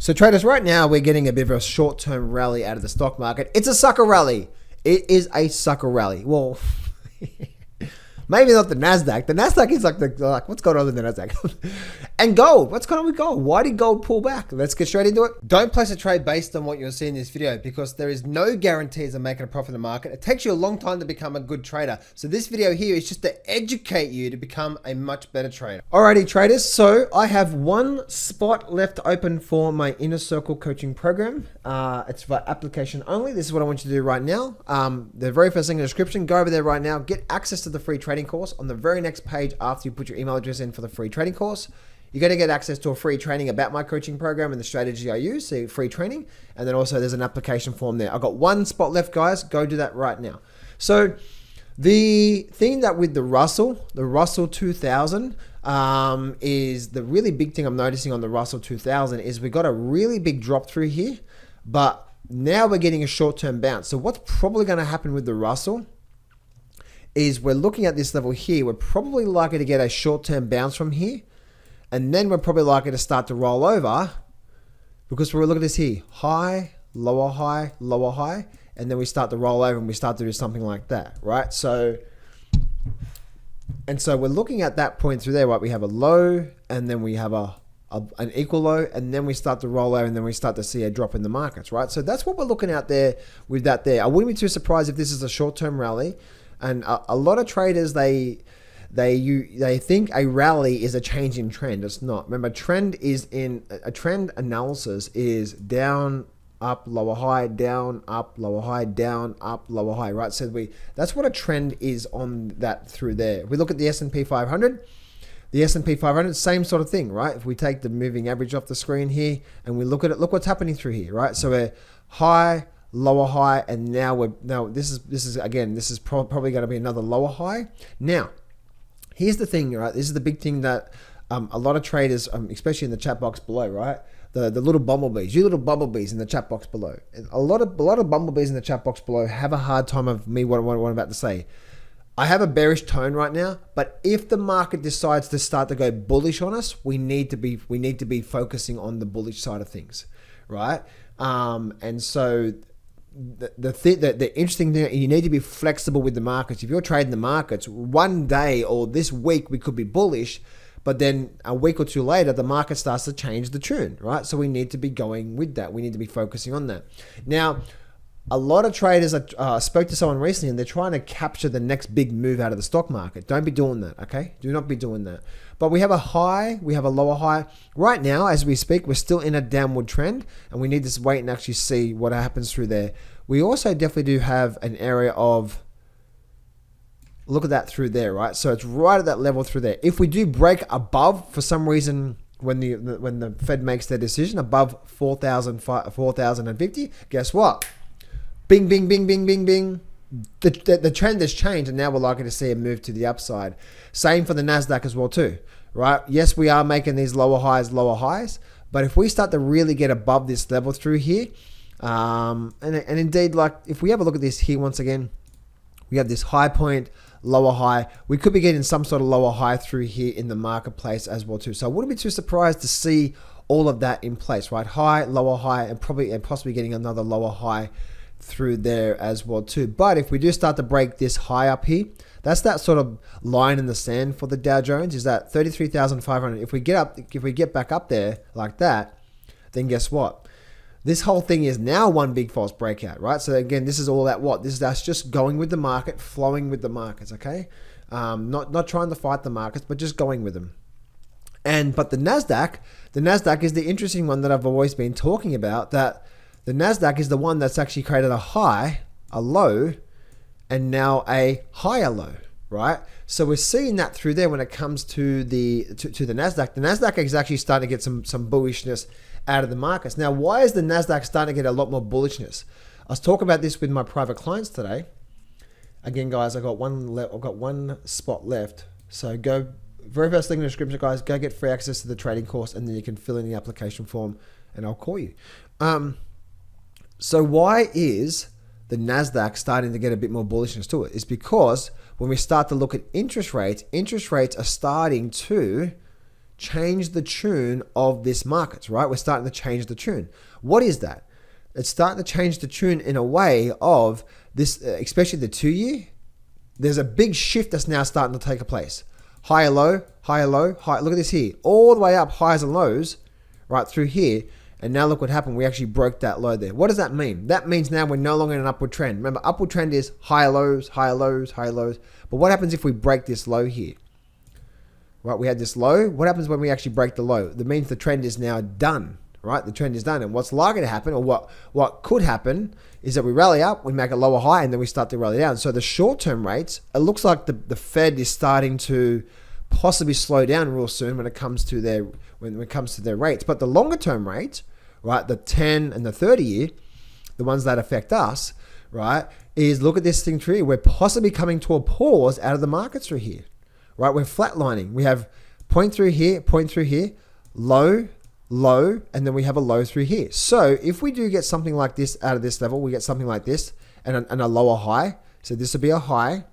So traders, right now we're getting a bit of a short-term rally out of the stock market. It's a sucker rally. It is a sucker rally. Well, maybe not the Nasdaq. The Nasdaq is like what's going on with the Nasdaq? And gold. What's going on with gold? Why did gold pull back? Let's get straight into it. Don't place a trade based on what you'll see in this video because there is no guarantees of making a profit in the market. It takes you a long time to become a good trader. So this video here is just to educate you to become a much better trader. Alrighty traders, so I have one spot left open for my Inner Circle coaching program. It's for application only. This is what I want you to do right now. The very first thing in the description, go over there right now, get access to the free trading course. On the very next page after you put your email address in for the free trading course, you're going to get access to a free training about my coaching program and the strategy I use, so free training. And then also there's an application form there. I've got one spot left, guys. Go do that right now. So the thing that with the Russell 2000 is the really big thing I'm noticing on the Russell 2000 is we got a really big drop through here, but now we're getting a short-term bounce. So what's probably going to happen with the Russell is we're looking at this level here. We're probably likely to get a short-term bounce from here. And then we're probably likely to start to roll over because we're looking at this here, high, lower high, lower high, and then we start to roll over and we start to do something like that, right? So we're looking at that point through there, right? We have a low and then we have an equal low and then we start to roll over and then we start to see a drop in the markets, right? So that's what we're looking at there with that there. I wouldn't be too surprised if this is a short-term rally. And a lot of traders, they think a rally is a change in trend. It's not. Remember, trend analysis is down, up, lower high, down, up, lower high, down, up, lower high, right? So that's what a trend is on that through there. We look at the S&P 500. The S&P 500, same sort of thing, right? If we take the moving average off the screen here and we look at it, look what's happening through here, right? So we're high, lower high, and now this is probably going to be another lower high. Now, here's the thing, right? This is the big thing that a lot of traders, especially in the chat box below, right? The little bumblebees, you little bumblebees in the chat box below. A lot of bumblebees in the chat box below have a hard time of me what I'm about to say. I have a bearish tone right now, but if the market decides to start to go bullish on us, we need to be focusing on the bullish side of things, right? And so the interesting thing, you need to be flexible with the markets. If you're trading the markets, one day or this week we could be bullish, but then a week or two later the market starts to change the tune, right? So we need to be going with that. We need to be focusing on that. Now, a lot of traders, I spoke to someone recently and they're trying to capture the next big move out of the stock market. Don't be doing that, okay? Do not be doing that. But we have a high, we have a lower high. Right now, as we speak, we're still in a downward trend and we need to wait and actually see what happens through there. We also definitely do have an area of, look at that through there, right? So it's right at that level through there. If we do break above, for some reason, when the Fed makes their decision, above 4,050, guess what? Bing, bing, bing, bing, bing, bing. The trend has changed and now we're likely to see a move to the upside. Same for the Nasdaq as well too, right? Yes, we are making these lower highs, but if we start to really get above this level through here, and indeed, like if we have a look at this here once again, we have this high point, lower high. We could be getting some sort of lower high through here in the marketplace as well too. So I wouldn't be too surprised to see all of that in place, right? High, lower high, and possibly getting another lower high through there as well too. But if we do start to break this high up here, that's that sort of line in the sand for the Dow Jones, is that 33,500. If we get back up there like that, then guess what? This whole thing is now one big false breakout, right? So again, this is all that what? That's just going with the market, flowing with the markets, okay? Not trying to fight the markets, but just going with them. But the Nasdaq is the interesting one that I've always been talking about, that the Nasdaq is the one that's actually created a high, a low, and now a higher low, right? So we're seeing that through there when it comes to the Nasdaq. The Nasdaq is actually starting to get some bullishness out of the markets. Now, why is the Nasdaq starting to get a lot more bullishness? I was talking about this with my private clients today. Again, guys, I've got one spot left. So go, very first link in the description, guys, go get free access to the trading course and then you can fill in the application form and I'll call you. So why is the Nasdaq starting to get a bit more bullishness to it? It's because when we start to look at interest rates are starting to change the tune of this market, right? We're starting to change the tune. What is that? It's starting to change the tune in a way of this, especially the 2 year. There's a big shift that's now starting to take place. Higher, low, higher, low, high. Look at this here. All the way up, highs and lows, right through here. And now look what happened. We actually broke that low there. What does that mean? That means now we're no longer in an upward trend. Remember, upward trend is higher lows, higher lows, higher lows. But what happens if we break this low here? Right, we had this low. What happens when we actually break the low? That means the trend is now done, right? The trend is done. And what's likely to happen, or what could happen, is that we rally up, we make a lower high, and then we start to rally down. So the short-term rates, it looks like the Fed is starting to possibly slow down real soon when it comes to their rates. But the longer-term rates, right, the 10 and the 30 year, the ones that affect us, right, is look at this thing through here. We're possibly coming to a pause out of the markets through here, right? We're flatlining. We have point through here, low, low, and then we have a low through here. So if we do get something like this out of this level, we get something like this and a lower high. So this will be a high,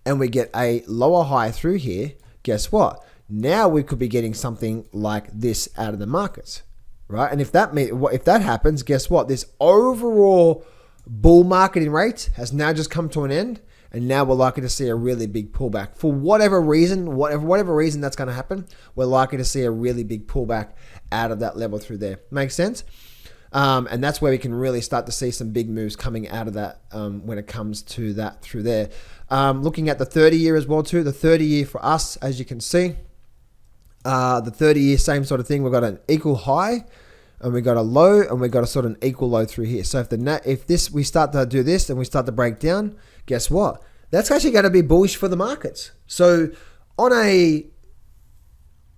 and we get a lower high through here. Guess what? Now we could be getting something like this out of the markets. Right, and if that happens, guess what? This overall bull market in rates has now just come to an end, and now we're likely to see a really big pullback for whatever reason. Whatever reason that's going to happen, we're likely to see a really big pullback out of that level through there. Makes sense? And that's where we can really start to see some big moves coming out of that when it comes to that through there. Looking at the 30 year as well too. The 30 year for us, as you can see. The 30 year, same sort of thing. We've got an equal high, and we got a low, and we got a sort of an equal low through here. So if we start to do this and we start to break down, guess what? That's actually going to be bullish for the markets. So on a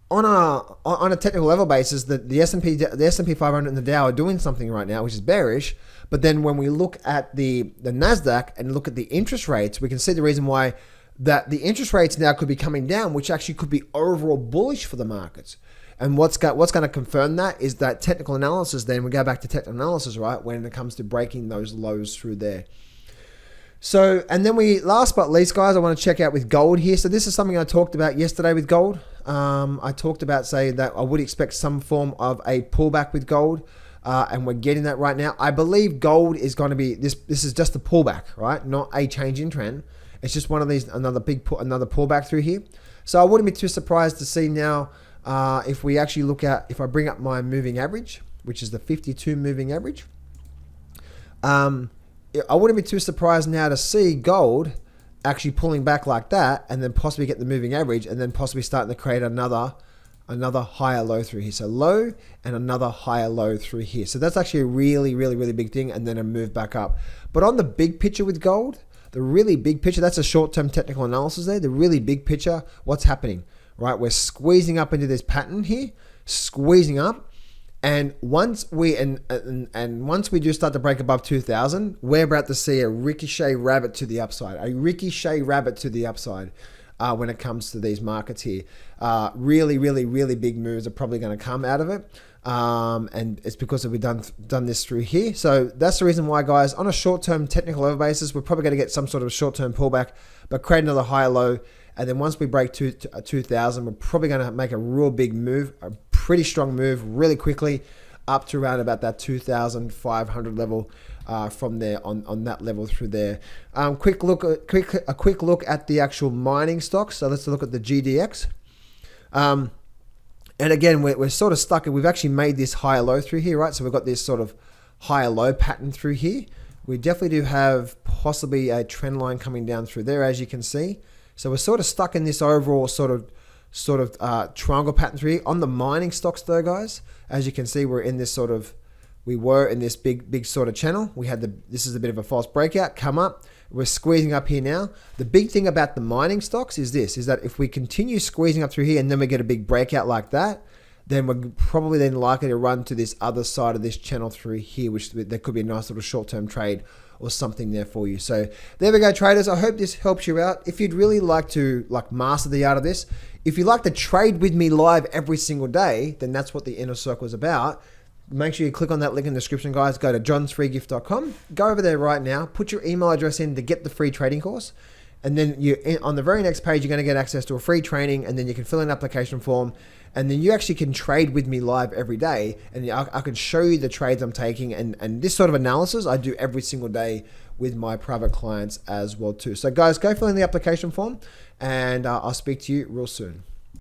technical level basis, the S&P 500 and the Dow are doing something right now, which is bearish. But then when we look at the Nasdaq and look at the interest rates, we can see the reason why that the interest rates now could be coming down, which actually could be overall bullish for the markets. And what's going to confirm that is that technical analysis. Then we go back to technical analysis, right, when it comes to breaking those lows through there. So, and then last but not least, guys, I want to check out with gold here. So this is something I talked about yesterday with gold. I talked about saying that I would expect some form of a pullback with gold. And we're getting that right now. I believe gold is going to be, this is just a pullback, right? Not a change in trend. It's just one of these, another pullback through here. So I wouldn't be too surprised to see now if we actually look at, if I bring up my moving average, which is the 52 moving average, I wouldn't be too surprised now to see gold actually pulling back like that, and then possibly get the moving average, and then possibly starting to create another higher low through here. So low and another higher low through here. So that's actually a really, really, really big thing, and then a move back up. But on the big picture with gold, the really big picture, that's a short-term technical analysis there. The really big picture, what's happening, right? We're squeezing up into this pattern here, squeezing up. And once we once we do start to break above 2,000, we're about to see a ricochet rabbit to the upside. When it comes to these markets here. Really, really, really big moves are probably going to come out of it. And it's because we've done this through here. So that's the reason why, guys, on a short-term technical level basis, we're probably going to get some sort of short-term pullback, but create another higher low. And then once we break 2,000, we're probably going to make a real big move, a pretty strong move really quickly up to around about that 2,500 level from there on that level through there. A quick look at the actual mining stocks. So let's look at the GDX. And again, we're sort of stuck. We've actually made this higher low through here, right? So we've got this sort of higher low pattern through here. We definitely do have possibly a trend line coming down through there, as you can see. So we're sort of stuck in this overall sort of triangle pattern through here. On the mining stocks though, guys, as you can see, we were in this big sort of channel. This is a bit of a false breakout, come up. We're squeezing up here now. The big thing about the mining stocks is that if we continue squeezing up through here and then we get a big breakout like that, then we're probably then likely to run to this other side of this channel through here, which there could be a nice little short-term trade or something there for you. So there we go, traders. I hope this helps you out. If you'd really like to master the art of this, if you like to trade with me live every single day, then that's what the Inner Circle is about. Make sure you click on that link in the description, guys. Go to johnsfreegift.com. Go over there right now. Put your email address in to get the free trading course. And then on the very next page, you're going to get access to a free training, and then you can fill in an application form, and then you actually can trade with me live every day, and I can show you the trades I'm taking, and this sort of analysis I do every single day with my private clients as well too. So guys, go fill in the application form, and I'll speak to you real soon.